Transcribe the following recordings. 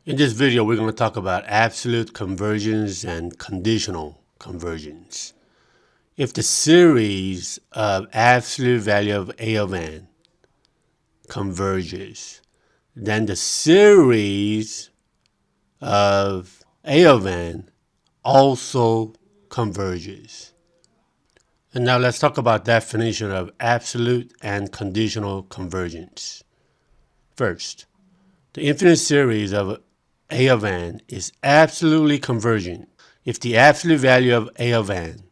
In this video, we're going to talk about absolute convergence and conditional convergence. If the series of absolute value of A of n converges, then the series of A of n also converges. And now let's talk about definition of absolute and conditional convergence. First, the infinite series of A of n is absolutely convergent if the absolute value of A of n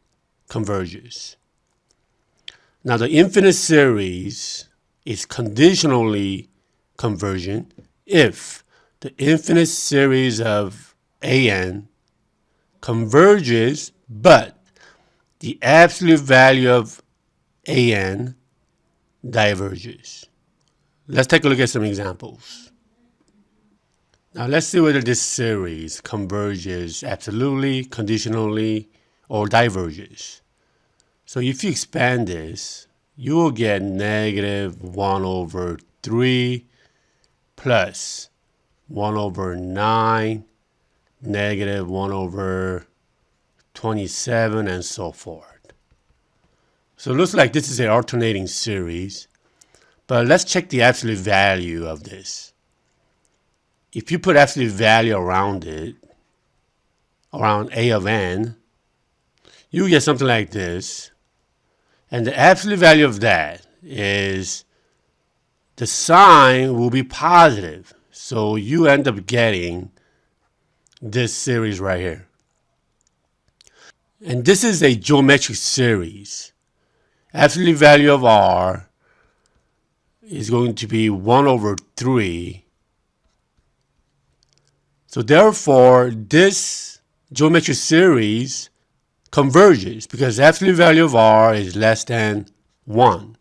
converges. Now the infinite series is conditionally convergent if the infinite series of an converges, but the absolute value of an diverges. Let's take a look at some examples. Now let's see whether this series converges absolutely, conditionally, or diverges. So if you expand this, you will get negative 1 over 3 plus 1 over 9, negative 1 over 27, and so forth. So it looks like this is an alternating series, but let's check the absolute value of this. If you put absolute value around it, around A of n, you get something like this. And the absolute value of that is the sign will be positive. So you end up getting this series right here. And this is a geometric series. Absolute value of R is going to be 1 over 3. So therefore, this geometric series converges because the absolute value of R is less than 1.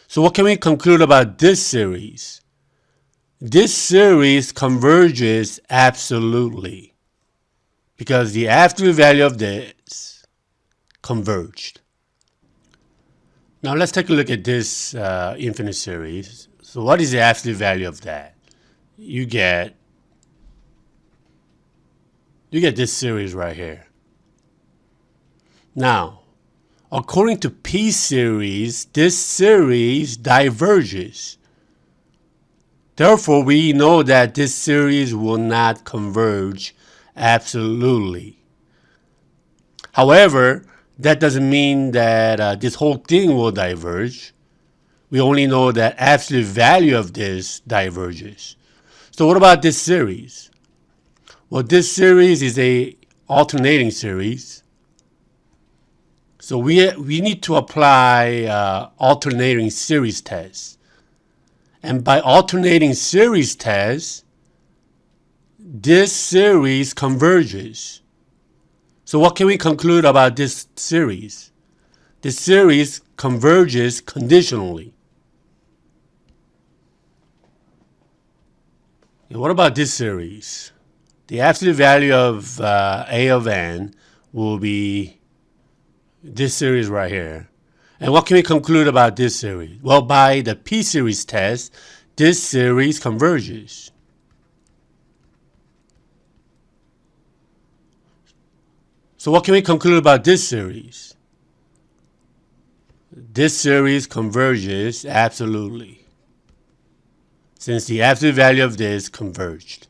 So what can we conclude about this series? This series converges absolutely because the absolute value of this converged. Now let's take a look at this infinite series. So what is the absolute value of that? You get this series right here. Now, according to P series, this series diverges. Therefore, we know that this series will not converge absolutely. However, that doesn't mean that this whole thing will diverge. We only know that absolute value of this diverges. So what about this series? Well, this series is a alternating series. So we need to apply alternating series test. And by alternating series test, this series converges. So what can we conclude about this series? This series converges conditionally. And what about this series? The absolute value of A of n will be this series right here. And what can we conclude about this series? Well, by the P series test, this series converges. So what can we conclude about this series? This series converges absolutely, since the absolute value of this converged.